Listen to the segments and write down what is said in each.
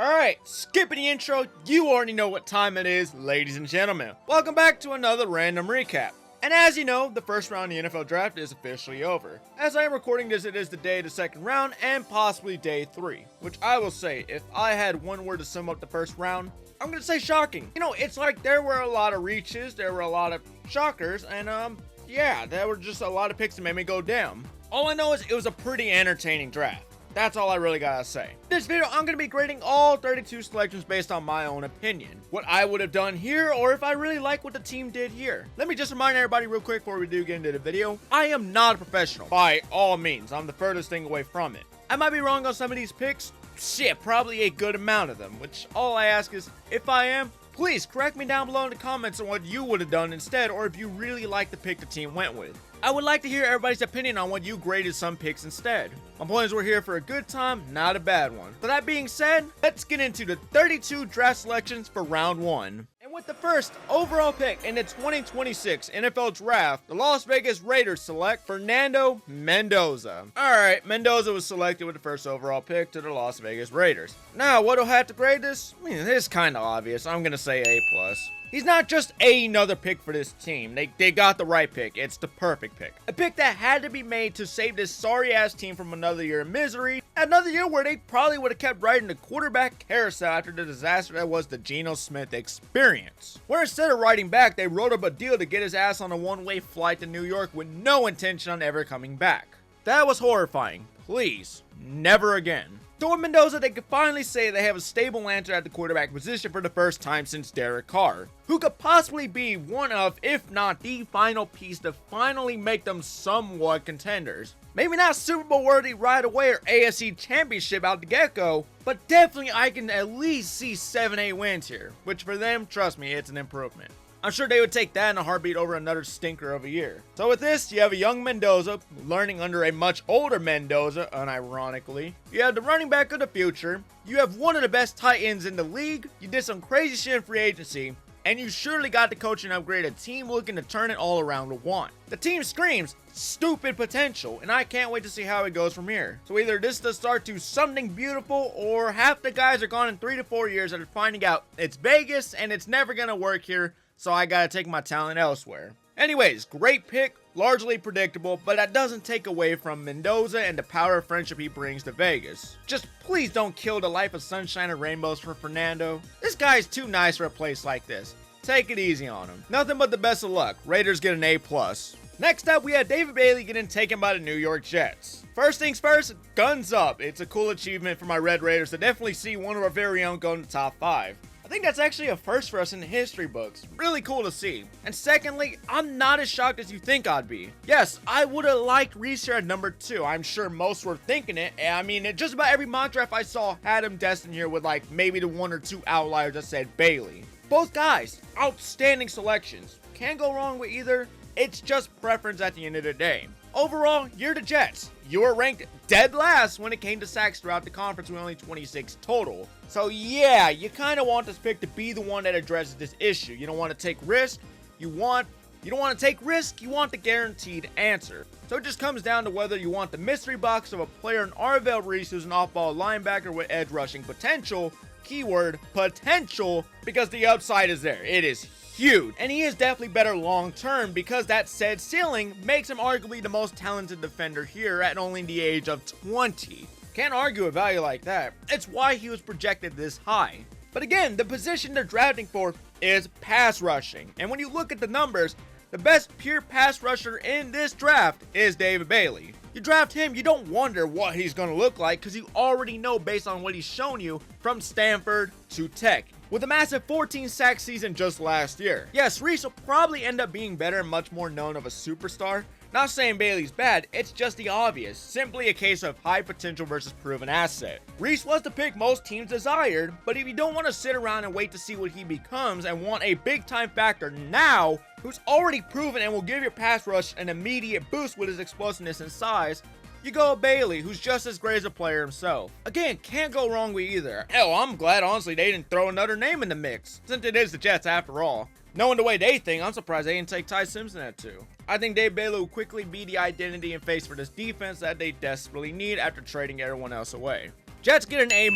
Alright, skipping the intro, you already know what time it is, ladies and gentlemen. Welcome back to another random recap. And as you know, the first round of the NFL draft is officially over. As I am recording this, it is the day of the second round and possibly day 3. Which I will say, if I had one word to sum up the first round, I'm gonna say shocking. You know, it's like there were a lot of reaches, there were a lot of shockers, and yeah, there were just a lot of picks that made me go down. All I know is it was a pretty entertaining draft. That's all I really gotta say. In this video, I'm gonna be grading all 32 selections based on my own opinion. What I would have done here, or if I really like what the team did here. Let me just remind everybody real quick before we do get into the video. I am not a professional, by all means. I'm the furthest thing away from it. I might be wrong on some of these picks. Shit, probably a good amount of them. Which, all I ask is, if I am, please correct me down below in the comments on what you would have done instead, or if you really like the pick the team went with. I would like to hear everybody's opinion on what you graded some picks instead. My point is we're here for a good time, not a bad one. So that being said, let's get into the 32 draft selections for round 1. And with the first overall pick in the 2026 NFL Draft, the Las Vegas Raiders select Fernando Mendoza. Alright, Mendoza was selected with the first overall pick to the Las Vegas Raiders. Now, what do I have to grade this? I mean, it's kind of obvious. I'm going to say A+. He's not just another pick for this team. They got the right pick. It's the perfect pick. A pick that had to be made to save this sorry-ass team from another year of misery. Another year where they probably would have kept riding the quarterback carousel after the disaster that was the Geno Smith experience. Where instead of riding back, they wrote up a deal to get his ass on a one-way flight to New York with no intention on ever coming back. That was horrifying. Please, never again. So with Mendoza, they could finally say they have a stable answer at the quarterback position for the first time since Derek Carr, who could possibly be one of, if not the final piece to finally make them somewhat contenders. Maybe not Super Bowl worthy right away or AFC Championship out the get-go, but definitely I can at least see 7-8 wins here, which for them, trust me, it's an improvement. I'm sure they would take that in a heartbeat over another stinker of a year. So with this, you have a young Mendoza learning under a much older Mendoza, unironically. You have the running back of the future. You have one of the best tight ends in the league. You did some crazy shit in free agency. And you surely got the coaching upgrade, a team looking to turn it all around to one. The team screams stupid potential, and I can't wait to see how it goes from here. So either this is the start to something beautiful, or half the guys are gone in 3 to 4 years that are finding out it's Vegas and it's never gonna work here. So I gotta take my talent elsewhere. Anyways, great pick, largely predictable, but that doesn't take away from Mendoza and the power of friendship he brings to Vegas. Just please don't kill the life of sunshine and rainbows for Fernando. This guy is too nice for a place like this. Take it easy on him. Nothing but the best of luck. Raiders get an A+. Next up, we had David Bailey getting taken by the New York Jets. First things first, guns up. It's a cool achievement for my Red Raiders to definitely see one of our very own go in the top 5. I think that's actually a first for us in the history books. Really cool to see. And secondly, I'm not as shocked as you think I'd be. Yes, I would have liked Reese here at number 2. I'm sure most were thinking it. I mean, just about every mock draft I saw had him destined here with like maybe the 1 or 2 outliers that said Bailey. Both guys, outstanding selections. Can't go wrong with either. It's just preference at the end of the day. Overall, you're the Jets. You were ranked dead last when it came to sacks throughout the conference with only 26 total. So yeah, you kind of want this pick to be the one that addresses this issue. You don't want to take risk. You don't want to take risk. You want the guaranteed answer. So it just comes down to whether you want the mystery box of a player in Arvell Reese who's an off-ball linebacker with edge rushing potential. Keyword potential, because the upside is there. It is huge, and he is definitely better long term because that said ceiling makes him arguably the most talented defender here at only the age of 20. Can't argue a value like that. It's why he was projected this high. But again, the position they're drafting for is pass rushing, and when you look at the numbers, the best pure pass rusher in this draft is David Bailey. You draft him, you don't wonder what he's going to look like because you already know based on what he's shown you from Stanford to Tech. With a massive 14 sack season just last year. Yes, Reese will probably end up being better and much more known of a superstar. Not saying Bailey's bad, it's just the obvious. Simply a case of high potential versus proven asset. Reese was the pick most teams desired, but if you don't want to sit around and wait to see what he becomes and want a big time factor now, who's already proven and will give your pass rush an immediate boost with his explosiveness and size, you go with Bailey, who's just as great as a player himself. Again, can't go wrong with either. Hell, I'm glad honestly they didn't throw another name in the mix, since it is the Jets after all. Knowing the way they think, I'm surprised they didn't take Ty Simpson at 2. I think Dave Bailey will quickly be the identity and face for this defense that they desperately need after trading everyone else away. Jets get an A-.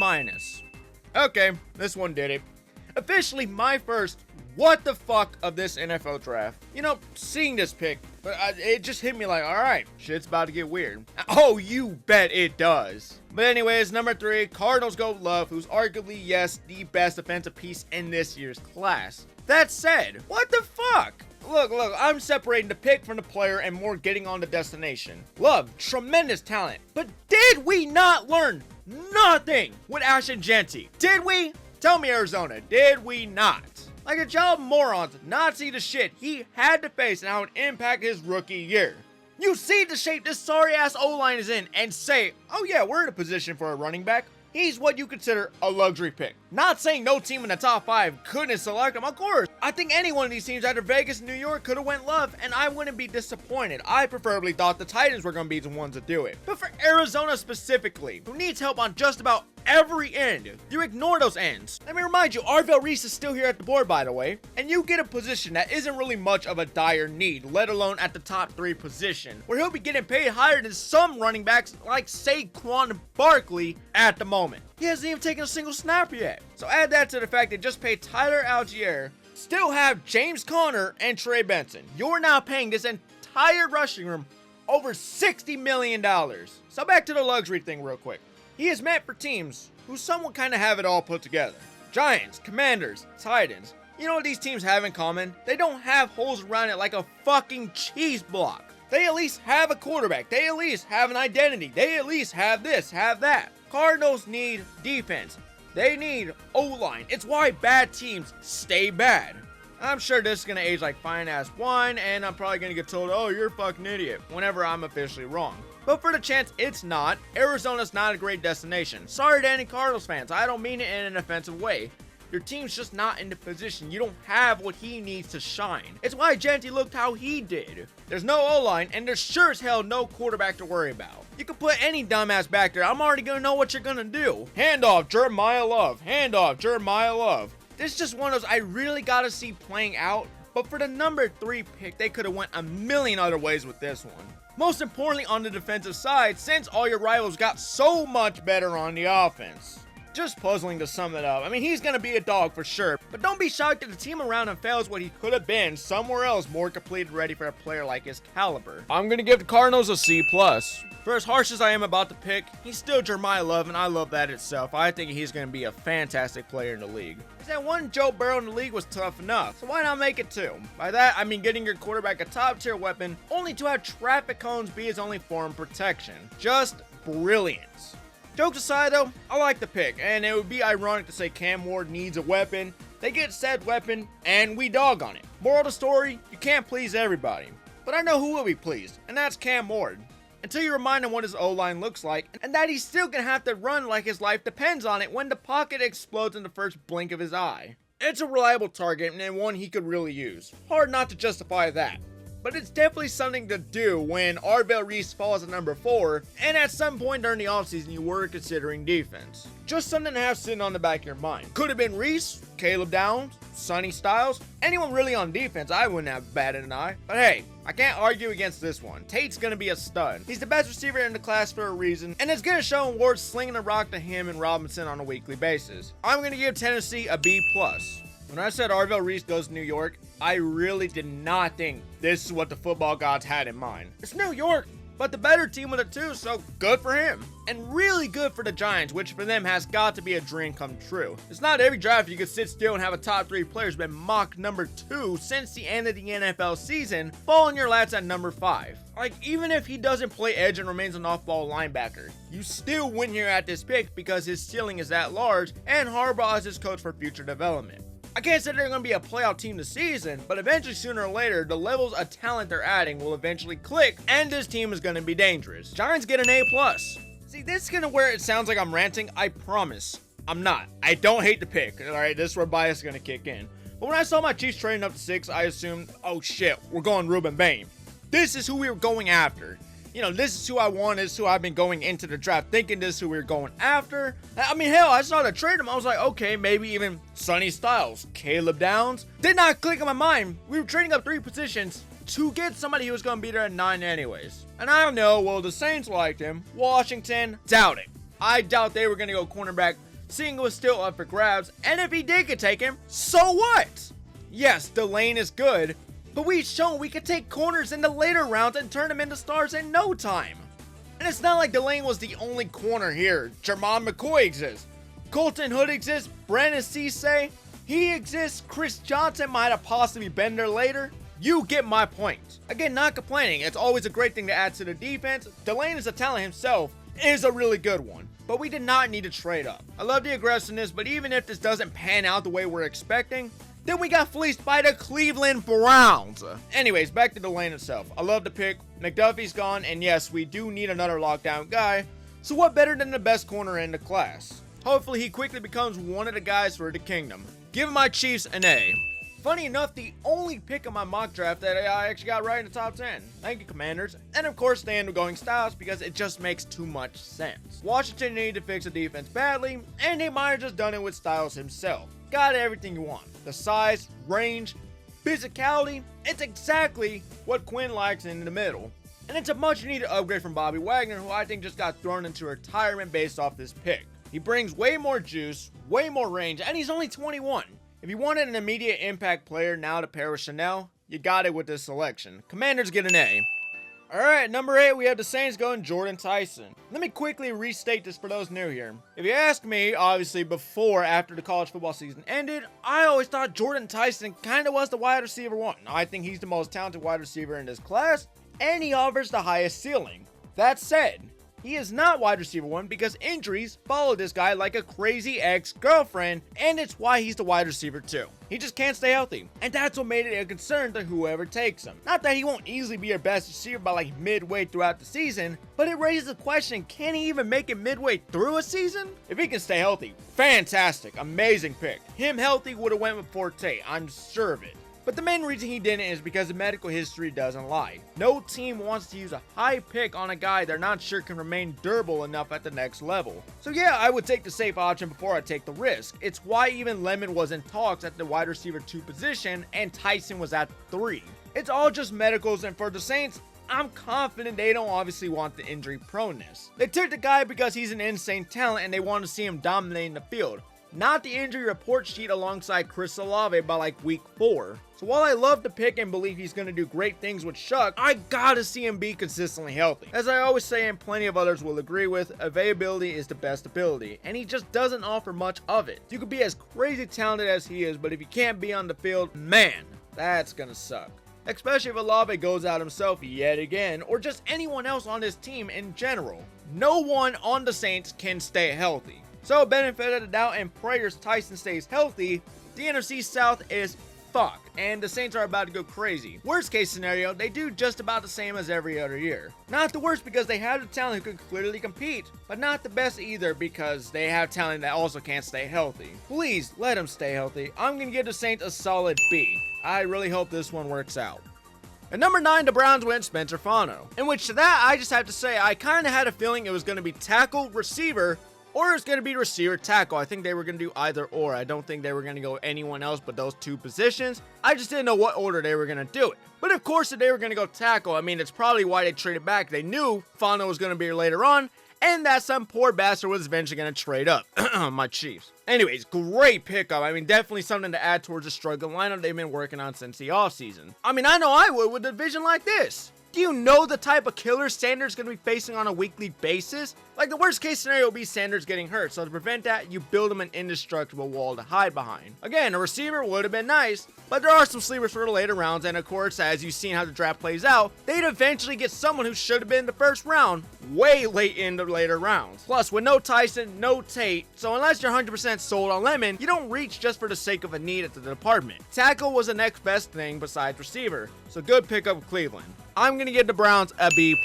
Okay, this one did it. Officially my first what the fuck of this NFL draft. You know, seeing this pick, but it just hit me like, alright, shit's about to get weird. Oh, you bet it does. But anyways, number 3, Cardinals go Love, who's arguably, yes, the best defensive piece in this year's class. That said, what the fuck? Look, I'm separating the pick from the player and more getting on the destination. Love, tremendous talent, but did we not learn nothing with Ashton Jeanty? Did we? Tell me, Arizona, did we not? Like a job of morons not see the shit he had to face and how it impacted his rookie year. You see the shape this sorry-ass O-line is in and say, oh yeah, we're in a position for a running back. He's what you consider a luxury pick. Not saying no team in the top 5 couldn't select him, of course. I think any one of these teams either Vegas and New York could have went Love, and I wouldn't be disappointed. I preferably thought the Titans were going to be the ones to do it. But for Arizona specifically, who needs help on just about every end, you ignore those ends. Let me remind you, Arvell Reese is still here at the board, by the way, and you get a position that isn't really much of a dire need, let alone at the top 3 position, where he'll be getting paid higher than some running backs like Saquon Barkley at the moment. He hasn't even taken a single snap yet. So add that to the fact they just paid Tyler Algier, still have James Conner and Trey Benson. You're now paying this entire rushing room over $60 million. So back to the luxury thing real quick. He is meant for teams who somewhat kind of have it all put together. Giants, Commanders, Titans. You know what these teams have in common? They don't have holes around it like a fucking cheese block. They at least have a quarterback. They at least have an identity. They at least have this, have that. Cardinals need defense. They need O-line. It's why bad teams stay bad. I'm sure this is going to age like fine ass wine, and I'm probably going to get told, oh, you're a fucking idiot, whenever I'm officially wrong. But for the chance it's not, Arizona's not a great destination. Sorry to any Cardinals fans, I don't mean it in an offensive way. Your team's just not in the position. You don't have what he needs to shine. It's why Jeanty looked how he did. There's no O-line, and there's sure as hell no quarterback to worry about. You can put any dumbass back there. I'm already going to know what you're going to do. Handoff, Jeremiah Love. Handoff, Jeremiah Love. This is just one of those I really got to see playing out. But for the number 3 pick, they could have went a million other ways with this one. Most importantly on the defensive side, since all your rivals got so much better on the offense. Just puzzling to sum it up. I mean, he's going to be a dog for sure, but don't be shocked if the team around him fails what he could have been somewhere else more completed ready for a player like his caliber. I'm going to give the Cardinals a C+. For as harsh as I am about the pick, he's still Jeremiah Love, and I love that itself. I think he's going to be a fantastic player in the league. That one Joe Burrow in the league was tough enough, so why not make it 2? By that, I mean getting your quarterback a top-tier weapon, only to have traffic cones be his only form of protection. Just brilliance. Jokes aside though, I like the pick, and it would be ironic to say Cam Ward needs a weapon. They get said weapon, and we dog on it. Moral of the story, you can't please everybody. But I know who will be pleased, and that's Cam Ward. Until you remind him what his O-line looks like, and that he's still gonna have to run like his life depends on it when the pocket explodes in the first blink of his eye. It's a reliable target, and one he could really use. Hard not to justify that. But it's definitely something to do when Arvell Reese falls at number 4, and at some point during the offseason you were considering defense. Just something to have sitting on the back of your mind. Could have been Reese, Caleb Downs, Sonny Styles, anyone really on defense I wouldn't have batted an eye. But hey, I can't argue against this one. Tate's gonna be a stud. He's the best receiver in the class for a reason, and it's gonna show in Ward slinging the rock to him and Robinson on a weekly basis. I'm gonna give Tennessee a B+. When I said Arvell Reese goes to New York, I really did not think this is what the football gods had in mind. It's New York, but the better team with it too, so good for him. And really good for the Giants, which for them has got to be a dream come true. It's not every draft you can sit still and have a top 3 player who's been mocked number 2 since the end of the NFL season, fall in your laps at number 5. Like, even if he doesn't play edge and remains an off-ball linebacker, you still win here at this pick because his ceiling is that large and Harbaugh is his coach for future development. I can't say they're going to be a playoff team this season, but eventually, sooner or later, the levels of talent they're adding will eventually click, and this team is going to be dangerous. Giants get an A+. See, this is going to where it sounds like I'm ranting, I promise. I'm not. I don't hate the pick, alright? This is where bias is going to kick in. But when I saw my Chiefs trading up to 6, I assumed, oh shit, we're going Ruben Bain. This is who we were going after. You know, this is who I want, this is who I've been going into the draft thinking this is who we were going after. I mean, hell, I saw the trade him. I was like, okay, maybe even Sonny Styles, Caleb Downs. Did not click in my mind. We were trading up 3 positions to get somebody who was going to be there at 9 anyways. And I don't know, well, the Saints liked him. Washington, doubt it. I doubt they were going to go cornerback seeing it was still up for grabs, and if he did get taken, so what? Yes, Delane is good, but we've shown we could take corners in the later rounds and turn them into stars in no time. And it's not like Delane was the only corner here. Jermon McCoy exists, Colton Hood exists, Brandon Cisse, he exists, Chris Johnson might have possibly been there later. You get my point. Again, not complaining, it's always a great thing to add to the defense. Delane is a talent himself, is a really good one, but we did not need to trade up. I love the aggressiveness, but even if this doesn't pan out the way we're expecting, then we got fleeced by the Cleveland Browns. Anyways, back to Delane itself. I love the pick. McDuffie's gone, and yes, we do need another lockdown guy. So what better than the best corner in the class? Hopefully he quickly becomes one of the guys for the kingdom. Give my Chiefs an A. Funny enough, the only pick of my mock draft that I actually got right in the top 10. Thank you, Commanders. And of course, they end up going Styles because it just makes too much sense. Washington needed to fix the defense badly, and they might have just done it with Styles himself. Got everything you want. The size, range, physicality, it's exactly what Quinn likes in the middle. And it's a much needed upgrade from Bobby Wagner, who I think just got thrown into retirement based off this pick. He brings way more juice, way more range, and he's only 21. If you wanted an immediate impact player now to pair with Chanel, you got it with this selection. Commanders get an A. Alright, number 8, we have the Saints going Jordyn Tyson. Let me quickly restate this for those new here. If you ask me, obviously after the college football season ended, I always thought Jordyn Tyson kind of was the wide receiver one. I think he's the most talented wide receiver in this class, and he offers the highest ceiling. That said, he is not wide receiver one because injuries follow this guy like a crazy ex-girlfriend, and it's why he's the wide receiver too. He just can't stay healthy, and that's what made it a concern to whoever takes him. Not that he won't easily be your best receiver by like midway throughout the season, but it raises the question, can he even make it midway through a season? If he can stay healthy, fantastic, amazing pick. Him healthy would have went with Forte, I'm sure of it. But the main reason he didn't is because the medical history doesn't lie. No team wants to use a high pick on a guy they're not sure can remain durable enough at the next level. So yeah, I would take the safe option before I take the risk. It's why even Lemon was in talks at the wide receiver 2 position and Tyson was at 3. It's all just medicals, and for the Saints, I'm confident they don't obviously want the injury proneness. They took the guy because he's an insane talent and they want to see him dominating the field, not the injury report sheet alongside Chris Olave by like week 4. So while I love the pick and believe he's going to do great things with Shuck, I gotta see him be consistently healthy. As I always say, and plenty of others will agree with, availability is the best ability, and he just doesn't offer much of it. You could be as crazy talented as he is, but if you can't be on the field, man, that's gonna suck. Especially if Olave goes out himself yet again, or just anyone else on this team in general. No one on the Saints can stay healthy. So benefit of the doubt and prayers Tyson stays healthy. The NFC South is fuck, and the Saints are about to go crazy. Worst case scenario, they do just about the same as every other year. Not the worst because they have the talent who can clearly compete, but not the best either because they have talent that also can't stay healthy. Please let them stay healthy. I'm gonna give the Saints a solid B. I really hope this one works out. At number 9, the Browns went Spencer Fano. In which to that, I just have to say, I kind of had a feeling it was going to be tackle, receiver, or it's going to be receiver tackle. I think they were going to do either or. I don't think they were going to go anyone else but those 2 positions. I just didn't know what order they were going to do it. But of course, if they were going to go tackle, I mean, it's probably why they traded back. They knew Fano was going to be here later on, and that some poor bastard was eventually going to trade up. My Chiefs. Anyways, great pickup. I mean, definitely something to add towards the struggling lineup they've been working on since the offseason. I mean, I know I would with a division like this. Do you know the type of killer Sanders going to be facing on a weekly basis? Like, the worst case scenario will be Sanders getting hurt, so to prevent that, you build him an indestructible wall to hide behind. Again, a receiver would have been nice, but there are some sleepers for the later rounds, and of course, as you've seen how the draft plays out, they'd eventually get someone who should have been in the first round, way late in the later rounds. Plus, with no Tyson, no Tate, so unless you're 100% sold on Lemon, you don't reach just for the sake of a need at the department. Tackle was the next best thing besides receiver, so good pickup with Cleveland. I'm going to give the Browns a B+.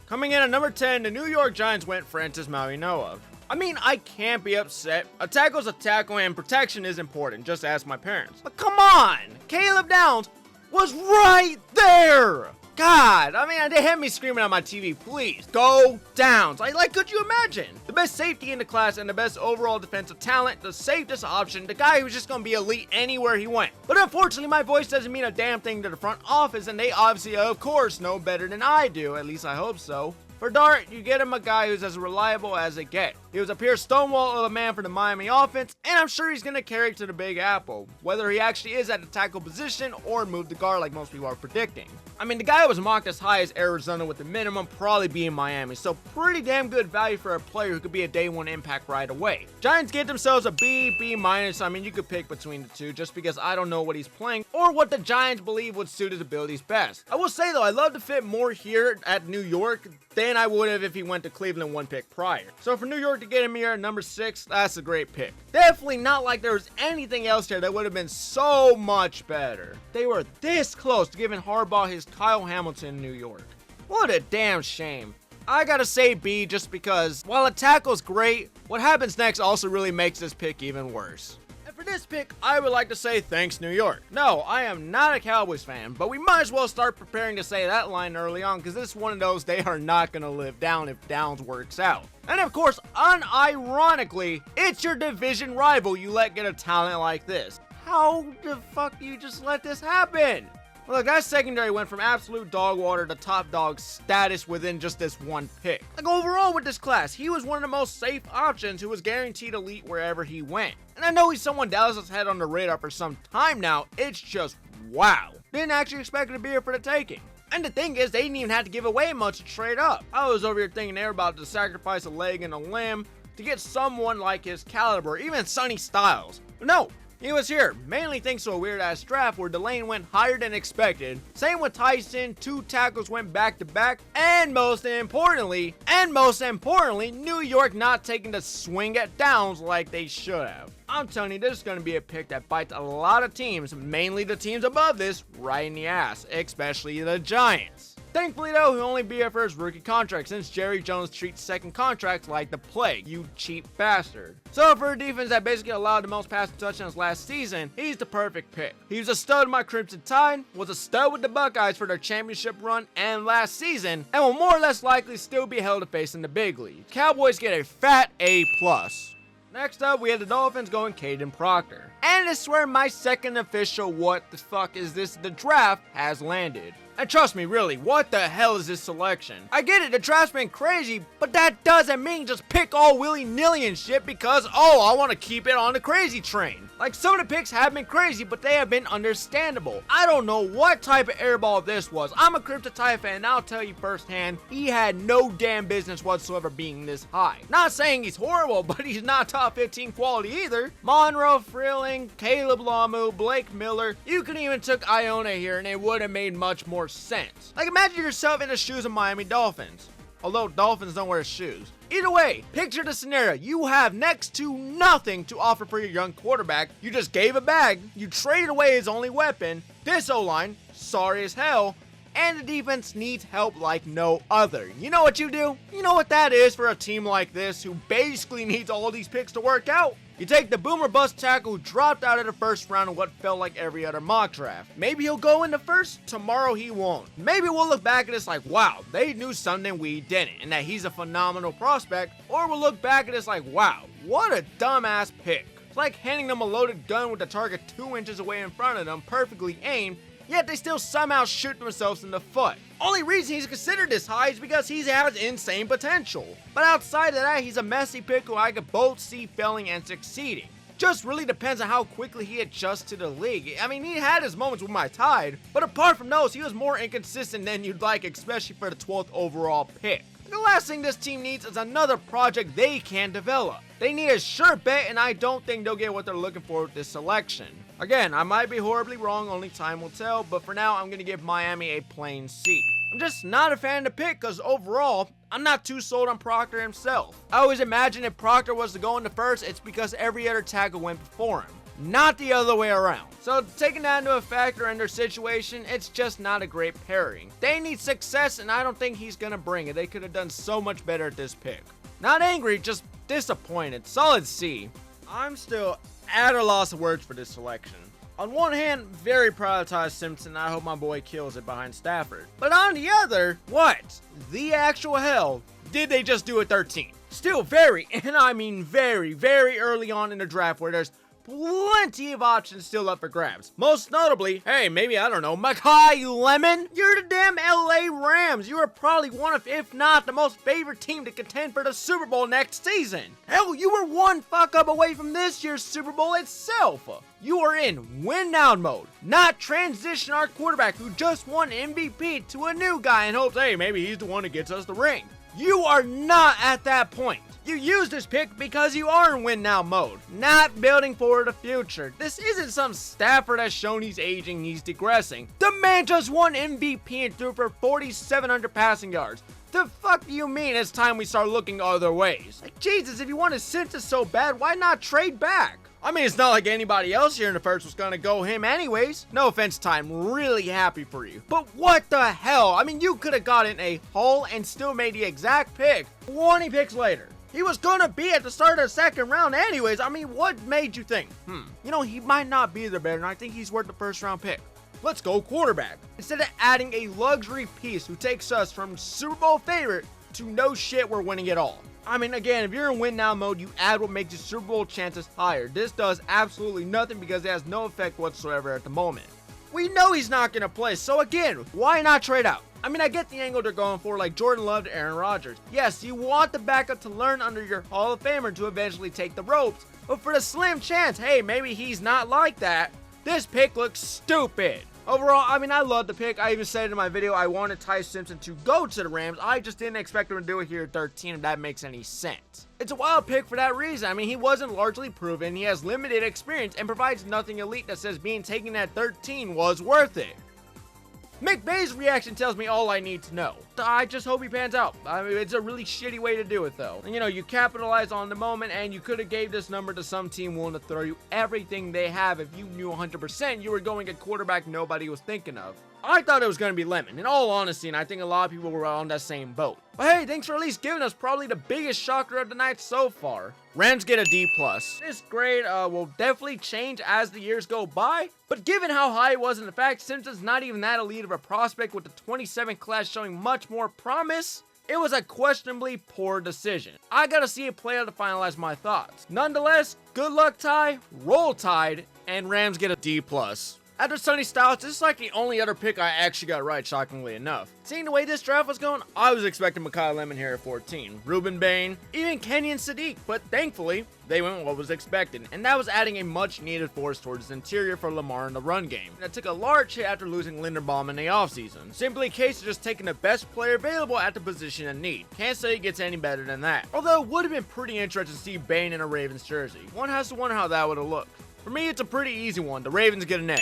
Coming in at number 10, the New York Giants went Francis Mauigoa. I mean, I can't be upset. A tackle's a tackle and protection is important, just ask my parents. But come on! Caleb Downs was right there! God, I mean, they had me screaming on my TV, please, go Downs. Like, could you imagine? The best safety in the class and the best overall defensive talent, the safest option, the guy who's just going to be elite anywhere he went. But unfortunately, my voice doesn't mean a damn thing to the front office, and they obviously, of course, know better than I do, at least I hope so. For Dart, you get him a guy who's as reliable as it gets. He was a pure stonewall of a man for the Miami offense, and I'm sure he's going to carry it to the Big Apple, whether he actually is at the tackle position or move the guard like most people are predicting. I mean, the guy was mocked as high as Arizona with the minimum probably being Miami, so pretty damn good value for a player who could be a day one impact right away. Giants get themselves a B, B minus. I mean, you could pick between the two just because I don't know what he's playing or what the Giants believe would suit his abilities best. I will say though, I love to fit more here at New York than I would have if he went to Cleveland one pick prior. So for New York to get him here at number 6, that's a great pick. Definitely not like there was anything else here that would have been so much better. They were this close to giving Harbaugh his Kyle Hamilton in New York. What a damn shame. I gotta say B just because while a tackle's great, what happens next also really makes this pick even worse. For this pick, I would like to say thanks New York. No, I am not a Cowboys fan, but we might as well start preparing to say that line early on because this is one of those they are not going to live down if Downs works out. And of course, unironically, it's your division rival you let get a talent like this. How the fuck do you just let this happen? Well, the guy's secondary went from absolute dog water to top dog status within just this one pick. Like overall with this class, he was one of the most safe options who was guaranteed elite wherever he went. And I know he's someone Dallas has had on the radar for some time now, it's just wow. Didn't actually expect him to be here for the taking. And the thing is, they didn't even have to give away much to trade up. I was over here thinking they were about to sacrifice a leg and a limb to get someone like his caliber, even Sonny Styles. But no. He was here, mainly thanks to a weird-ass draft where Delane went higher than expected. Same with Tyson, 2 tackles went back-to-back, and most importantly, New York not taking the swing at Downs like they should have. I'm telling you, this is going to be a pick that bites a lot of teams, mainly the teams above this, right in the ass, especially the Giants. Thankfully though, he'll only be here for his rookie contract since Jerry Jones treats second contracts like the plague, you cheap bastard. So for a defense that basically allowed the most passing touchdowns last season, he's the perfect pick. He was a stud in my Crimson Tide, was a stud with the Buckeyes for their championship run and last season, and will more or less likely still be held to face in the big league. Cowboys get a fat A+. Next up, we have the Dolphins going Kaden Proctor. And I swear my second official what the fuck is this the draft has landed. And trust me, really, what the hell is this selection? I get it, the draft's been crazy, but that doesn't mean just pick all willy-nilly and shit because, oh, I want to keep it on the crazy train. Like, some of the picks have been crazy, but they have been understandable. I don't know what type of airball this was. I'm a Crimson Tide fan, and I'll tell you firsthand, he had no damn business whatsoever being this high. Not saying he's horrible, but he's not top 15 quality either. Monroe, Freeling, Caleb Lamu, Blake Miller, you could even took Iona here, and it would have made much more sense. Like, imagine yourself in the shoes of Miami Dolphins. Although Dolphins don't wear shoes. Either way, picture the scenario. You have next to nothing to offer for your young quarterback. You just gave a bag. You traded away his only weapon. This O-line, sorry as hell. And the defense needs help like no other. You know what you do? You know what that is for a team like this who basically needs all these picks to work out? You take the boomer bust tackle who dropped out of the first round in what felt like every other mock draft. Maybe he'll go in the first, tomorrow he won't. Maybe we'll look back at this like, wow, they knew something we didn't, and that he's a phenomenal prospect, or we'll look back at this like, wow, what a dumbass pick. It's like handing them a loaded gun with the target 2 inches away in front of them, perfectly aimed, yet they still somehow shoot themselves in the foot. Only reason he's considered this high is because he has insane potential. But outside of that, he's a messy pick who I could both see failing and succeeding. Just really depends on how quickly he adjusts to the league. I mean, he had his moments with my Tide, but apart from those, he was more inconsistent than you'd like, especially for the 12th overall pick. The last thing this team needs is another project they can develop. They need a sure bet, and I don't think they'll get what they're looking for with this selection. Again, I might be horribly wrong, only time will tell, but for now, I'm going to give Miami a plain C. I'm just not a fan of the pick because overall, I'm not too sold on Proctor himself. I always imagine if Proctor was to go in the first, it's because every other tackle went before him, not the other way around. So taking that into a factor in their situation, it's just not a great pairing. They need success, and I don't think he's going to bring it. They could have done so much better at this pick. Not angry, just disappointed. Solid C. I'm still at a loss of words for this selection. On one hand, very proud of Ty Simpson, and I hope my boy kills it behind Stafford. But on the other, what the actual hell did they just do at 13? Still very, and I mean very, very early on in the draft where there's plenty of options still up for grabs. Most notably, hey, maybe, I don't know, Makai Lemon? You're the damn LA Rams. You are probably one of, if not the most favored team to contend for the Super Bowl next season. Hell, you were one fuck up away from this year's Super Bowl itself. You are in win now mode, not transition our quarterback who just won MVP to a new guy in hopes, hey, maybe he's the one who gets us the ring. You are not at that point. You used this pick because you are in win now mode, not building for the future. This isn't some Stafford has shown he's aging, he's digressing. The man just won MVP and threw for 4,700 passing yards. The fuck do you mean it's time we start looking other ways? Like, Jesus, if you want to Simpson so bad, why not trade back? I mean, it's not like anybody else here in the first was gonna go him anyways. No offense, Ty, I'm really happy for you. But what the hell? I mean, you could have gotten a haul and still made the exact pick 20 picks later. He was gonna be at the start of the second round anyways. I mean, what made you think, you know, he might not be there better, and I think he's worth the first round pick. Let's go quarterback. Instead of adding a luxury piece who takes us from Super Bowl favorite to no shit, we're winning it all. I mean, again, if you're in win now mode, you add what makes your Super Bowl chances higher. This does absolutely nothing because it has no effect whatsoever at the moment. We know he's not gonna play, so again, why not trade out? I mean, I get the angle they're going for, like Jordan Love to Aaron Rodgers. Yes, you want the backup to learn under your Hall of Famer to eventually take the ropes, but for the slim chance, hey, maybe he's not like that, this pick looks stupid. Overall, I mean, I love the pick. I even said in my video I wanted Ty Simpson to go to the Rams. I just didn't expect him to do it here at 13, if that makes any sense. It's a wild pick for that reason. I mean, he wasn't largely proven, he has limited experience, and provides nothing elite that says being taken at 13 was worth it. McVay's reaction tells me all I need to know. I just hope he pans out. I mean, it's a really shitty way to do it, though. And, you know, you capitalize on the moment, and you could have gave this number to some team willing to throw you everything they have if you knew 100% you were going a quarterback nobody was thinking of. I thought it was going to be Lemon, in all honesty, and I think a lot of people were on that same boat. But hey, thanks for at least giving us probably the biggest shocker of the night so far. Rams get a D+. This grade will definitely change as the years go by, but given how high it was and the fact Simpson's not even that elite of a prospect with the 27th class showing much more promise, it was a questionably poor decision. I gotta see it play out to finalize my thoughts. Nonetheless, good luck Ty, roll Tide, and Rams get a D+. After Sonny Styles, this is like the only other pick I actually got right, shockingly enough. Seeing the way this draft was going, I was expecting Makai Lemon here at 14, Ruben Bain, even Kenyon Sadiq, but thankfully, they went what was expected, and that was adding a much needed force towards the interior for Lamar in the run game. That took a large hit after losing Linderbaum in the offseason. Simply a case of just taking the best player available at the position in need. Can't say it gets any better than that. Although it would have been pretty interesting to see Bain in a Ravens jersey. One has to wonder how that would have looked. For me, it's a pretty easy one. The Ravens get an A.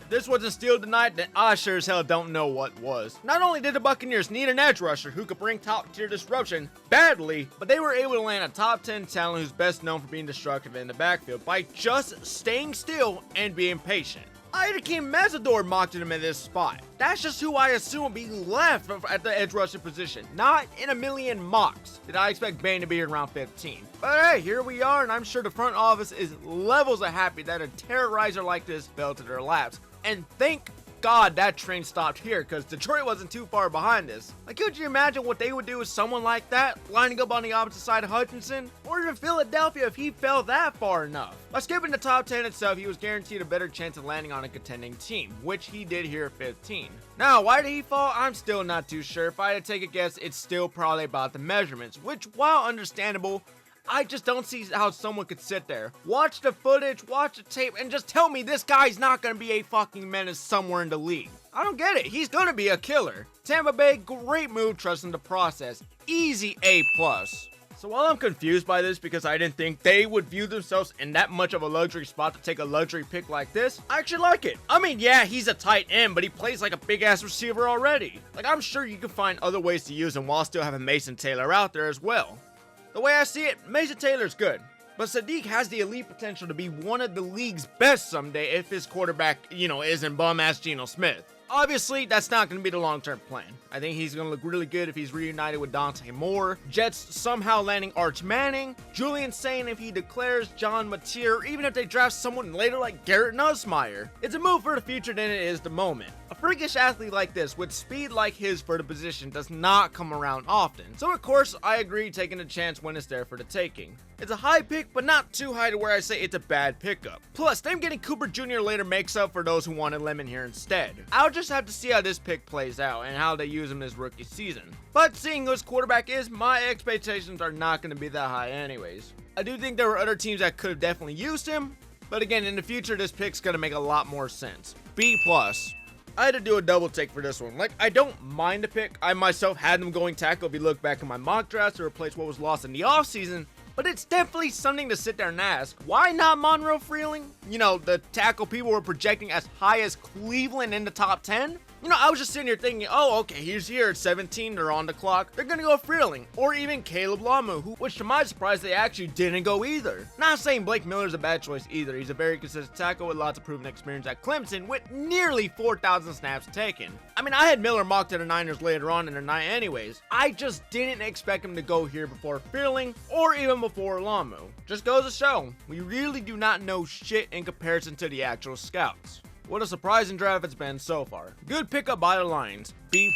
If this wasn't steal tonight, then I sure as hell don't know what was. Not only did the Buccaneers need an edge rusher who could bring top tier disruption badly, but they were able to land a top 10 talent who's best known for being destructive in the backfield by just staying still and being patient. Idakim Mesidor mocked him in this spot. That's just who I assume will be left at the edge rusher position. Not in a million mocks did I expect Bain to be around 15. But hey, here we are, and I'm sure the front office is levels of happy that a terrorizer like this fell to their laps. And thank God that train stopped here, because Detroit wasn't too far behind us. Like, could you imagine what they would do with someone like that, lining up on the opposite side of Hutchinson? Or even Philadelphia if he fell that far enough. By skipping the top 10 itself, he was guaranteed a better chance of landing on a contending team, which he did here at 15. Now, why did he fall? I'm still not too sure. If I had to take a guess, it's still probably about the measurements, which, while understandable, I just don't see how someone could sit there, watch the footage, watch the tape, and just tell me this guy's not going to be a fucking menace somewhere in the league. I don't get it. He's going to be a killer. Tampa Bay, great move, trusting the process. Easy A+. So while I'm confused by this because I didn't think they would view themselves in that much of a luxury spot to take a luxury pick like this, I actually like it. I mean, yeah, he's a tight end, but he plays like a big-ass receiver already. Like, I'm sure you can find other ways to use him while still having Mason Taylor out there as well. The way I see it, Mason Taylor's good, but Sadiq has the elite potential to be one of the league's best someday if his quarterback, isn't bum-ass Geno Smith. Obviously, that's not going to be the long-term plan. I think he's going to look really good if he's reunited with Dante Moore, Jets somehow landing Arch Manning, Julian saying if he declares John Mateer, or even if they draft someone later like Garrett Nussmeier. It's a move for the future than it is the moment. A freakish athlete like this, with speed like his for the position, does not come around often. So of course, I agree taking a chance when it's there for the taking. It's a high pick, but not too high to where I say it's a bad pickup. Plus, them getting Cooper Jr. later makes up for those who wanted Lemon here instead. I'll just have to see how this pick plays out and how they use him this rookie season. But seeing who his quarterback is, my expectations are not going to be that high anyways. I do think there were other teams that could have definitely used him, but again, in the future, this pick's going to make a lot more sense. B+. I had to do a double take for this one. Like, I don't mind the pick. I myself had them going tackle if you look back at my mock drafts to replace what was lost in the offseason. But it's definitely something to sit there and ask. Why not Monroe Freeling? You know, the tackle people were projecting as high as Cleveland in the top 10? You know, I was just sitting here thinking, oh, okay, he's here at 17, they're on the clock. They're gonna go Freeling, or even Caleb Lamu, which to my surprise, they actually didn't go either. Not saying Blake Miller's a bad choice either. He's a very consistent tackle with lots of proven experience at Clemson with nearly 4,000 snaps taken. I mean, I had Miller mocked to the Niners later on in the night anyways. I just didn't expect him to go here before Freeling, or even before Lamu. Just goes to show, we really do not know shit in comparison to the actual scouts. What a surprising draft it's been so far. Good pickup by the Lions, B+.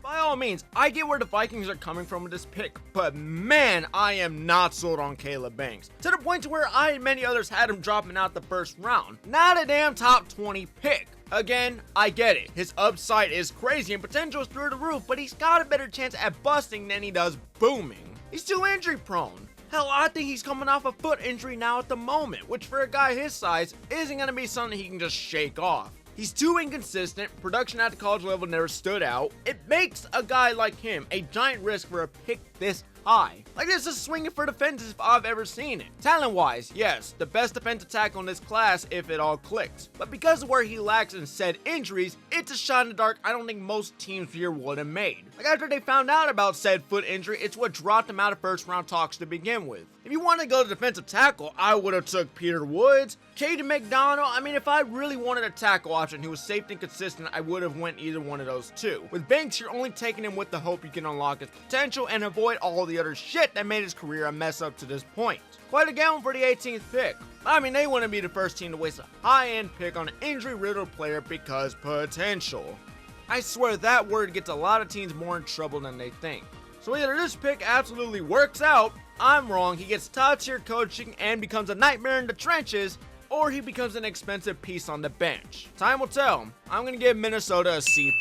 By all means, I get where the Vikings are coming from with this pick, but man, I am not sold on Caleb Banks. To the point to where I and many others had him dropping out the first round. Not a damn top 20 pick. Again, I get it. His upside is crazy and potential is through the roof, but he's got a better chance at busting than he does booming. He's too injury prone. Hell, I think he's coming off a foot injury now at the moment, which for a guy his size isn't going to be something he can just shake off. He's too inconsistent, production at the college level never stood out. It makes a guy like him a giant risk for a pick this high. Like, this is swinging for the fences if I've ever seen it. Talent-wise, yes, the best defensive tackle in this class if it all clicks. But because of where he lacks in said injuries, it's a shot in the dark I don't think most teams here would have made. Like, after they found out about said foot injury, it's what dropped him out of first round talks to begin with. If you want to go to defensive tackle, I would have took Peter Woods, Caden McDonald. I mean, if I really wanted a tackle option who was safe and consistent, I would have went either one of those two. With Banks, you're only taking him with the hope you can unlock his potential and avoid all the other shit that made his career a mess up to this point. Quite a gamble for the 18th pick. I mean, they wouldn't be the first team to waste a high-end pick on an injury-riddled player because potential. I swear that word gets a lot of teams more in trouble than they think. So either this pick absolutely works out, I'm wrong, he gets top-tier coaching and becomes a nightmare in the trenches, or he becomes an expensive piece on the bench. Time will tell. I'm going to give Minnesota a C+.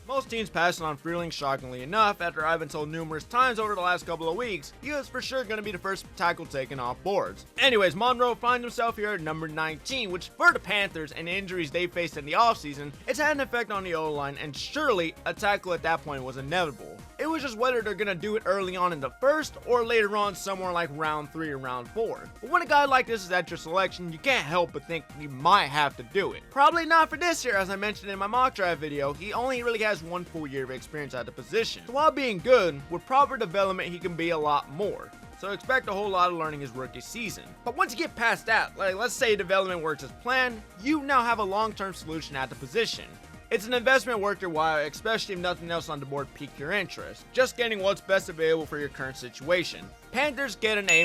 Most teams passing on Freeling, shockingly enough, after I've been told numerous times over the last couple of weeks, he was for sure going to be the first tackle taken off boards. Anyways, Monroe finds himself here at number 19, which for the Panthers and injuries they faced in the offseason, it's had an effect on the O-line, and surely a tackle at that point was inevitable. It was just whether they're going to do it early on in the first or later on somewhere like round 3 or round 4. But when a guy like this is at your selection, you can't help but think you might have to do it. Probably not for this year, as I mentioned in my mock draft video. He only really has 1 full year of experience at the position. So while being good, with proper development he can be a lot more. So expect a whole lot of learning his rookie season. But once you get past that, like let's say development works as planned, you now have a long-term solution at the position. It's an investment worth your while, especially if nothing else on the board piqued your interest. Just getting what's best available for your current situation. Panthers get an A-.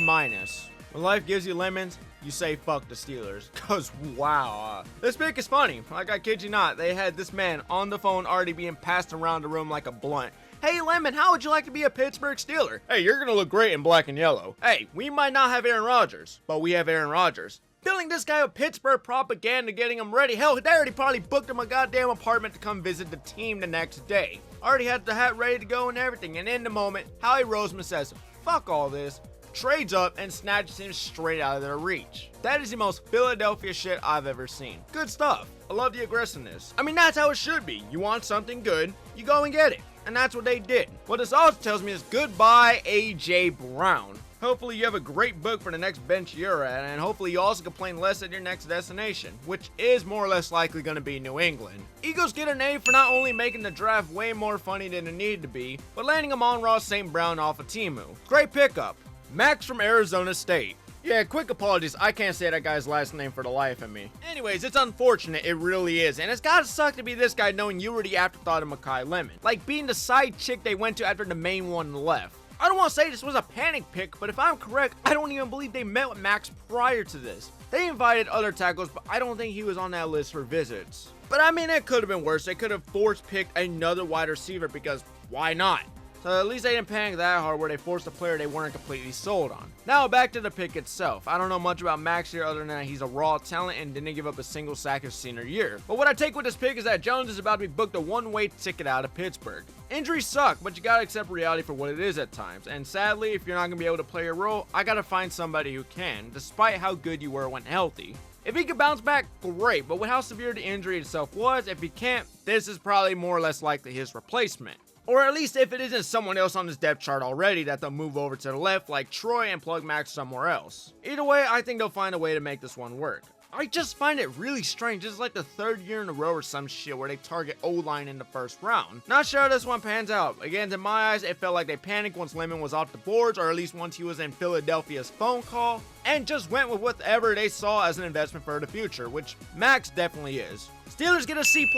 When life gives you lemons, you say fuck the Steelers. Cause wow, this pick is funny. Like, I kid you not, they had this man on the phone already being passed around the room like a blunt. Hey Lemon, how would you like to be a Pittsburgh Steeler? Hey, you're gonna look great in black and yellow. Hey, we might not have Aaron Rodgers, but we have Aaron Rodgers. Billing this guy with Pittsburgh propaganda, getting him ready. Hell, they already probably booked him a goddamn apartment to come visit the team the next day. Already had the hat ready to go and everything, and in the moment, Howie Roseman says, fuck all this, trades up and snatches him straight out of their reach. That is the most Philadelphia shit I've ever seen. Good stuff. I love the aggressiveness. I mean, that's how it should be. You want something good, you go and get it. And that's what they did. What this also tells me is goodbye, A.J. Brown. Hopefully you have a great book for the next bench you're at, and hopefully you also complain less at your next destination, which is more or less likely going to be New England. Eagles get an A for not only making the draft way more funny than it needed to be, but landing Amon-Ra St. Brown off of Timu. Great pickup. Max from Arizona State. Yeah, quick apologies, I can't say that guy's last name for the life of me. Anyways, it's unfortunate, it really is, and it's gotta suck to be this guy knowing you were the afterthought of Mekhi Lemon. Like being the side chick they went to after the main one left. I don't want to say this was a panic pick, but if I'm correct, I don't even believe they met with Max prior to this. They invited other tackles, but I don't think he was on that list for visits. But I mean, it could have been worse. They could have force picked another wide receiver because why not? So at least they didn't panic that hard where they forced a player they weren't completely sold on. Now back to the pick itself. I don't know much about Max here other than that he's a raw talent and didn't give up a single sack his senior year. But what I take with this pick is that Jones is about to be booked a one-way ticket out of Pittsburgh. Injuries suck, but you gotta accept reality for what it is at times. And sadly, if you're not gonna be able to play a role, I gotta find somebody who can, despite how good you were when healthy. If he could bounce back, great, but with how severe the injury itself was, if he can't, this is probably more or less likely his replacement. Or at least if it isn't someone else on this depth chart already that they'll move over to the left like Troy and plug Max somewhere else. Either way, I think they'll find a way to make this one work. I just find it really strange. This is like the third year in a row or some shit where they target O-line in the first round. Not sure how this one pans out. Again, to my eyes, it felt like they panicked once Lemon was off the boards, or at least once he was in Philadelphia's phone call, and just went with whatever they saw as an investment for the future, which Max definitely is. Steelers get a C+.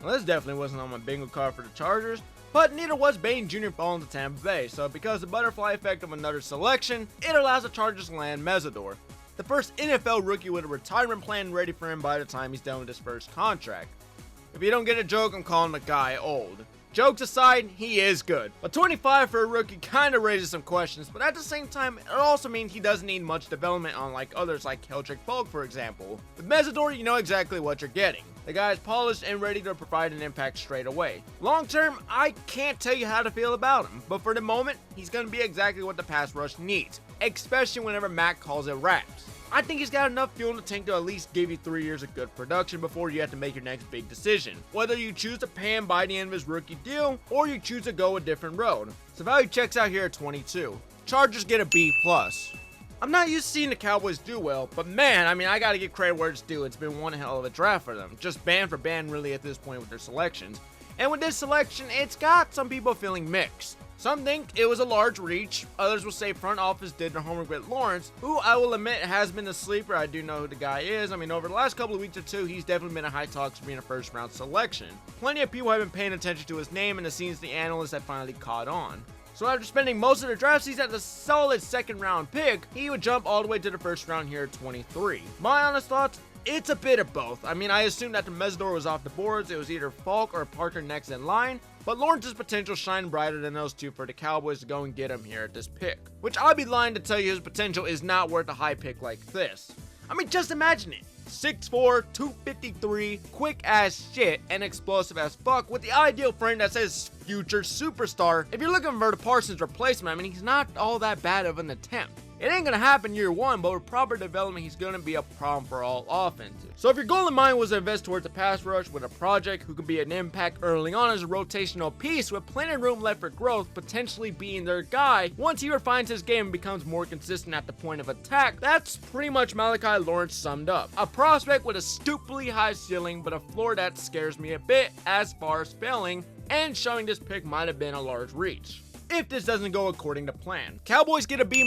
Well, this definitely wasn't on my bingo card for the Chargers, but neither was Bain Jr. falling to Tampa Bay, so because of the butterfly effect of another selection, it allows the Chargers to land Mesidor, the first NFL rookie with a retirement plan ready for him by the time he's done with his first contract. If you don't get a joke, I'm calling the guy old. Jokes aside, he is good. But 25 for a rookie kinda raises some questions, but at the same time, it also means he doesn't need much development unlike others like Keldrick Polk, for example. With Mesidor, you know exactly what you're getting. The guy is polished and ready to provide an impact straight away. Long term, I can't tell you how to feel about him, but for the moment, he's gonna be exactly what the pass rush needs, especially whenever Mac calls it wraps. I think he's got enough fuel in the tank to at least give you 3 years of good production before you have to make your next big decision. Whether you choose to pay him by the end of his rookie deal, or you choose to go a different road. So value checks out here at 22. Chargers get a B+. I'm not used to seeing the Cowboys do well, but man, I gotta give credit where it's due. It's been one hell of a draft for them. Just band for band really at this point with their selections. And with this selection, it's got some people feeling mixed. Some think it was a large reach, others will say front office did their homework with Lawrence, who I will admit has been a sleeper. I do know who the guy is. Over the last couple of weeks or two, he's definitely been a high talks for being a first round selection. Plenty of people have been paying attention to his name, and it seems the analysts have finally caught on. So after spending most of the draft season as a solid second round pick, he would jump all the way to the first round here at 23. My honest thoughts? It's a bit of both. I assumed that the Mesidor was off the boards. It was either Falk or Parker next in line, but Lawrence's potential shined brighter than those two for the Cowboys to go and get him here at this pick. Which I'd be lying to tell you his potential is not worth a high pick like this. Just imagine it. 6'4", 253, quick as shit, and explosive as fuck, with the ideal frame that says future superstar. If you're looking for the Parsons replacement, he's not all that bad of an attempt. It ain't gonna happen year one, but with proper development, he's gonna be a problem for all offenses. So if your goal in mind was to invest towards a pass rush with a project who could be an impact early on as a rotational piece with plenty of room left for growth, potentially being their guy, once he refines his game and becomes more consistent at the point of attack, that's pretty much Malachi Lawrence summed up. A prospect with a stupidly high ceiling, but a floor that scares me a bit as far as failing, and showing this pick might have been a large reach. If this doesn't go according to plan, Cowboys get a B-.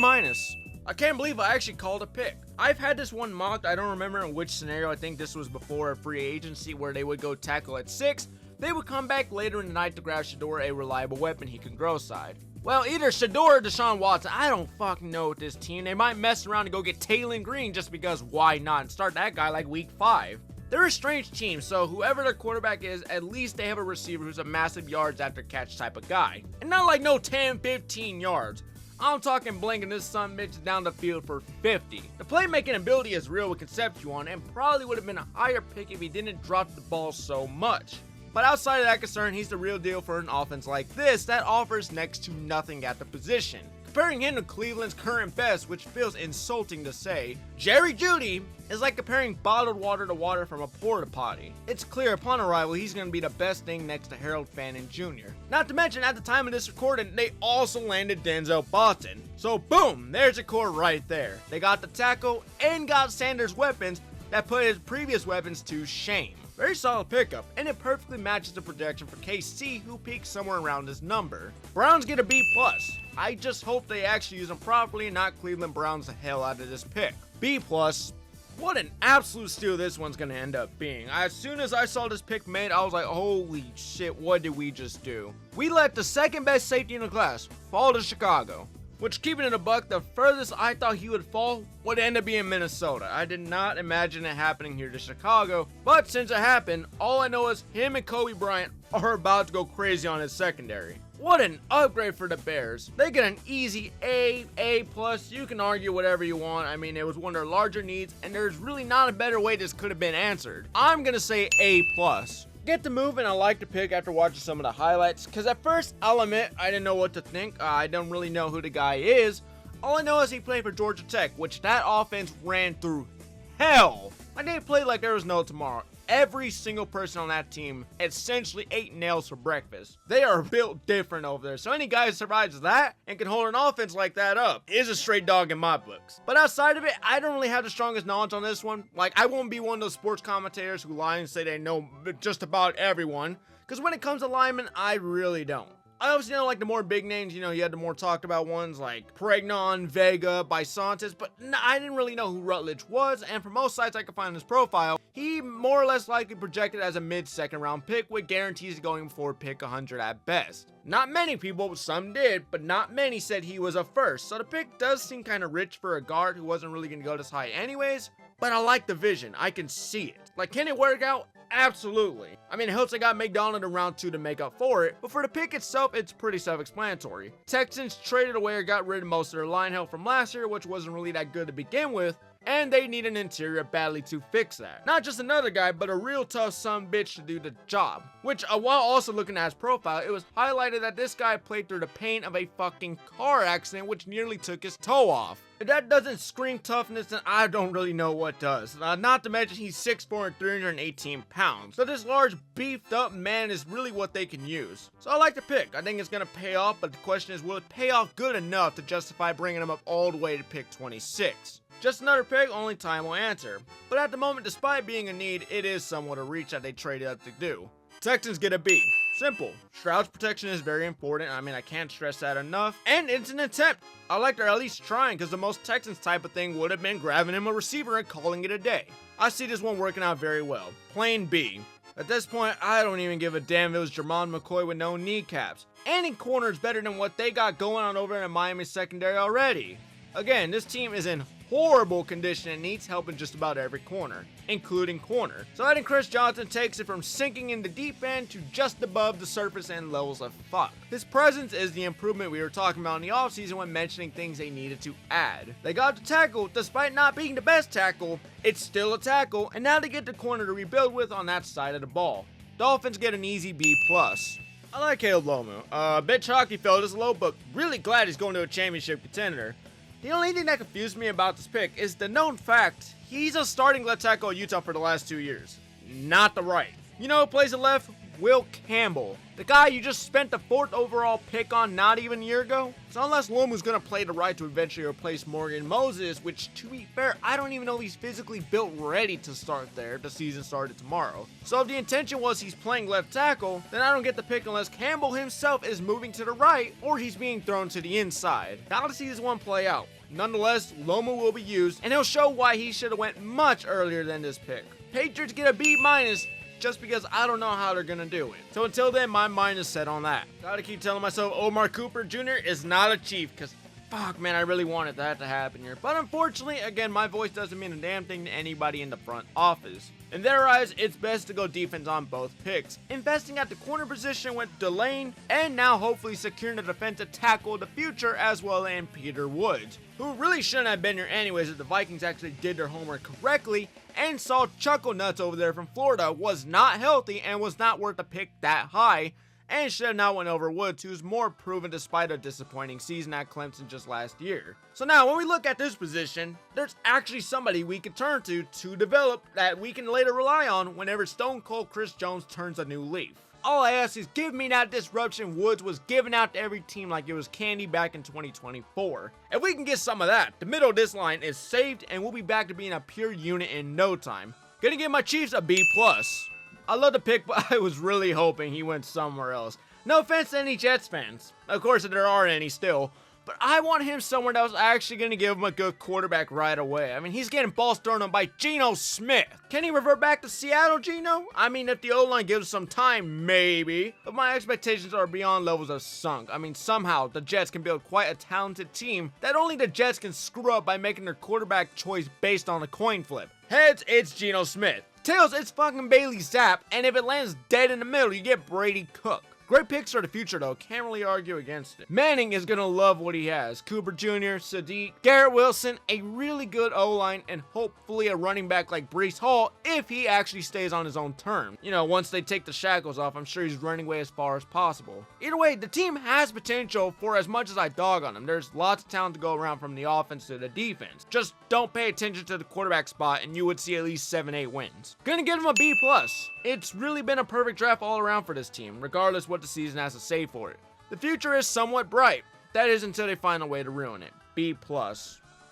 I can't believe I actually called a pick. I've had this one mocked. I don't remember in which scenario. I think this was before a free agency where they would go tackle at 6. They would come back later in the night to grab Shedeur, a reliable weapon he can grow side. Well, either Shedeur or Deshaun Watson. I don't fucking know with this team. They might mess around and go get Taylon Green just because why not, and start that guy like week 5. They're a strange team, so whoever their quarterback is, at least they have a receiver who's a massive yards after catch type of guy. And not like no 10, 15 yards. I'm talking blinking this son bitch down the field for 50. The playmaking ability is real with Concepcion and probably would have been a higher pick if he didn't drop the ball so much. But outside of that concern, he's the real deal for an offense like this that offers next to nothing at the position. Comparing him to Cleveland's current best, which feels insulting to say, Jerry Jeudy is like comparing bottled water to water from a porta potty. It's clear upon arrival he's going to be the best thing next to Harold Fannin Jr. Not to mention at the time of this recording, they also landed Denzel Barton. So boom, there's a core right there. They got the tackle and got Sanders' weapons that put his previous weapons to shame. Very solid pickup, and it perfectly matches the projection for KC, who peaks somewhere around his number. Browns get a B+. I just hope they actually use them properly and not Cleveland Browns the hell out of this pick. B+. What an absolute steal this one's going to end up being. As soon as I saw this pick made, I was like, holy shit, what did we just do? We let the second best safety in the class fall to Chicago. Which, keeping it a buck, the furthest I thought he would fall would end up being Minnesota. I did not imagine it happening here to Chicago, but since it happened, all I know is him and Kobe Bryant are about to go crazy on his secondary. What an upgrade for the Bears. They get an easy A+. You can argue whatever you want. I mean, it was one of their larger needs, and there's really not a better way this could have been answered. I'm gonna say A+. Get the move, and I like the pick after watching some of the highlights, because at first, I'll admit, I didn't know what to think. I don't really know who the guy is. All I know is he played for Georgia Tech, which that offense ran through hell. Like, they played like there was no tomorrow. Every single person on that team essentially ate nails for breakfast. They are built different over there. So any guy who survives that and can hold an offense like that up is a straight dog in my books. But outside of it, I don't really have the strongest knowledge on this one. Like, I won't be one of those sports commentators who lie and say they know just about everyone. Because when it comes to linemen, I really don't. I obviously know, like, the more big names, you had the more talked about ones like Pregnon, Vega, Bisontis, but I didn't really know who Rutledge was, and for most sites I could find his profile, he more or less likely projected as a mid-second round pick with guarantees going for pick 100 at best. Not many people, some did, but not many said he was a first, so the pick does seem kind of rich for a guard who wasn't really going to go this high anyways, but I like the vision. I can see it. Like, can it work out? Absolutely. I mean, it helps I got McDonald in round 2 to make up for it, but for the pick itself, it's pretty self-explanatory. Texans traded away or got rid of most of their line help from last year, which wasn't really that good to begin with, and they need an interior badly to fix that. Not just another guy, but a real tough sumbitch to do the job. Which, while also looking at his profile, it was highlighted that this guy played through the pain of a fucking car accident which nearly took his toe off. If that doesn't scream toughness, then I don't really know what does. Not to mention he's 6'4" and 318 pounds. So this large, beefed up man is really what they can use. So I like the pick. I think it's going to pay off, but the question is, will it pay off good enough to justify bringing him up all the way to pick 26? Just another pick, only time will answer. But at the moment, despite being a need, it is somewhat a reach that they traded up to do. Texans get a B. Simple. Stroud's protection is very important. I mean, I can't stress that enough. And it's an attempt. I like they're at least trying, because the most Texans type of thing would have been grabbing him a receiver and calling it a day. I see this one working out very well. Plain B. At this point, I don't even give a damn if it was Jermon McCoy with no kneecaps. Any corner is better than what they got going on over in Miami secondary already. Again, this team is in horrible condition and needs help in just about every corner, including corner. So adding Chris Johnson takes it from sinking in the deep end to just above the surface and levels of fuck. His presence is the improvement we were talking about in the offseason when mentioning things they needed to add. They got the tackle, despite not being the best tackle, it's still a tackle, and now they get the corner to rebuild with on that side of the ball. Dolphins get an easy B+. I like Caleb Lomu. A bit chalky felt this low, but really glad he's going to a championship contender. The only thing that confused me about this pick is the known fact he's a starting left tackle at Utah for the last 2 years. Not the right. You know who plays the left? Will Campbell. The guy you just spent the 4th overall pick on not even a year ago? So unless Lomu's going to play the right to eventually replace Morgan Moses, which to be fair, I don't even know if he's physically built ready to start there if the season started tomorrow. So if the intention was he's playing left tackle, then I don't get the pick unless Campbell himself is moving to the right or he's being thrown to the inside. Gotta see this one play out. Nonetheless, Lomu will be used, and he'll show why he should have went much earlier than this pick. Patriots get a B- just because I don't know how they're gonna do it. So until then, my mind is set on that. Gotta keep telling myself Omar Cooper Jr. is not a Chief, because fuck man, I really wanted that to happen here. But unfortunately, again, my voice doesn't mean a damn thing to anybody in the front office. In their eyes, it's best to go defense on both picks, investing at the corner position with Delane, and now hopefully securing the defensive tackle of the future as well in Peter Woods, who really shouldn't have been here anyways if the Vikings actually did their homework correctly and saw Chuckle Nuts over there from Florida was not healthy and was not worth a pick that high, and should have not went over Woods, who's more proven despite a disappointing season at Clemson just last year. So now, when we look at this position, there's actually somebody we can turn to develop that we can later rely on whenever Stone Cold Chris Jones turns a new leaf. All I ask is give me that disruption Woods was giving out to every team like it was candy back in 2024. If we can get some of that, the middle of this line is saved and we'll be back to being a pure unit in no time. Gonna give my Chiefs a B+. I love the pick, but I was really hoping he went somewhere else. No offense to any Jets fans. Of course, there are any still. But I want him somewhere that was actually going to give him a good quarterback right away. I mean, he's getting balls thrown on by Geno Smith. Can he revert back to Seattle, Geno? I mean, if the O-line gives some time, maybe. But my expectations are beyond levels of sunk. I mean, somehow, the Jets can build quite a talented team that only the Jets can screw up by making their quarterback choice based on a coin flip. Heads, it's Geno Smith. Tails, it's fucking Bailey Zapp. And if it lands dead in the middle, you get Brady Cook. Great picks for the future though, can't really argue against it. Manning is gonna love what he has. Cooper Jr., Sadiq, Garrett Wilson, a really good O-line, and hopefully a running back like Breece Hall if he actually stays on his own terms. You know, once they take the shackles off, I'm sure he's running away as far as possible. Either way, the team has potential for as much as I dog on them. There's lots of talent to go around from the offense to the defense. Just don't pay attention to the quarterback spot and you would see at least 7-8 wins. Gonna give him a B+. It's really been a perfect draft all around for this team, regardless what the season has to say for it. The future is somewhat bright. That is until they find a way to ruin it. B+.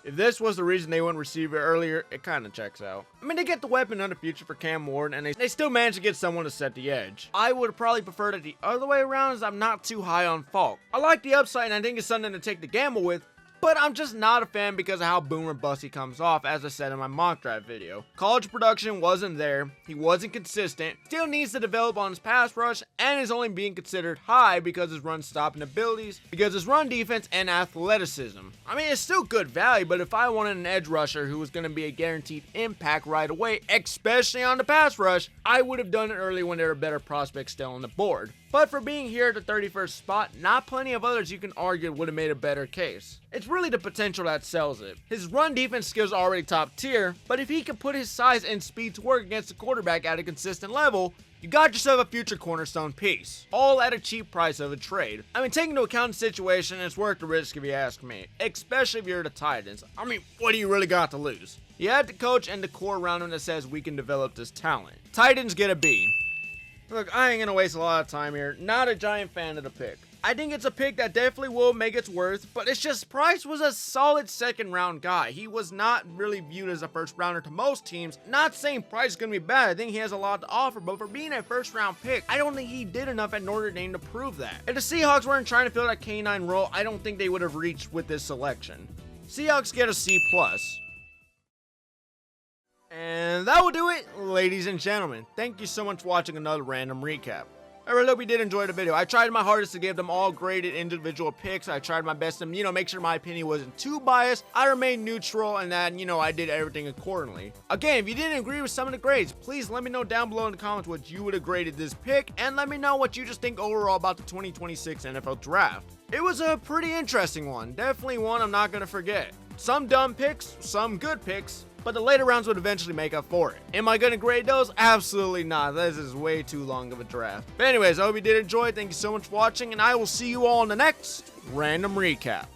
If this was the reason they wouldn't receive it earlier, it kind of checks out. I mean, they get the weapon of the future for Cam Ward, and they still manage to get someone to set the edge. I would have probably preferred it the other way around, as I'm not too high on Falk. I like the upside, and I think it's something to take the gamble with, but I'm just not a fan because of how boomer bust he comes off, as I said in my mock draft video. College production wasn't there, he wasn't consistent, still needs to develop on his pass rush, and is only being considered high because his run stopping abilities, because his run defense and athleticism. I mean, it's still good value, but if I wanted an edge rusher who was going to be a guaranteed impact right away, especially on the pass rush, I would have done it early when there were better prospects still on the board. But for being here at the 31st spot, not plenty of others you can argue would have made a better case. It's really the potential that sells it. His run defense skills are already top tier, but if he can put his size and speed to work against the quarterback at a consistent level, you got yourself a future cornerstone piece, all at a cheap price of a trade. I mean, taking into account the situation, it's worth the risk if you ask me, especially if you're the Titans. I mean, what do you really got to lose? You have the coach and the core around him that says we can develop this talent. Titans get a B. Look, I ain't gonna waste a lot of time here. Not a giant fan of the pick. I think it's a pick that definitely will make its worth, but it's just Price was a solid second round guy. He was not really viewed as a first rounder to most teams. Not saying Price is gonna be bad, I think he has a lot to offer, but for being a first round pick, I don't think he did enough at Notre Dame to prove that. If the Seahawks weren't trying to fill that K9 role, I don't think they would have reached with this selection. Seahawks get a C+. And that will do it, ladies and gentlemen. Thank you so much for watching another random recap. I really hope you did enjoy the video. I tried my hardest to give them all graded individual picks. I tried my best to, make sure my opinion wasn't too biased. I remained neutral and that, I did everything accordingly. Again, if you didn't agree with some of the grades, please let me know down below in the comments what you would have graded this pick, and let me know what you just think overall about the 2026 NFL Draft. It was a pretty interesting one. Definitely one I'm not going to forget. Some dumb picks, some good picks, but the later rounds would eventually make up for it. Am I going to grade those? Absolutely not. This is way too long of a draft. But anyways, I hope you did enjoy. Thank you so much for watching, and I will see you all in the next Random Recap.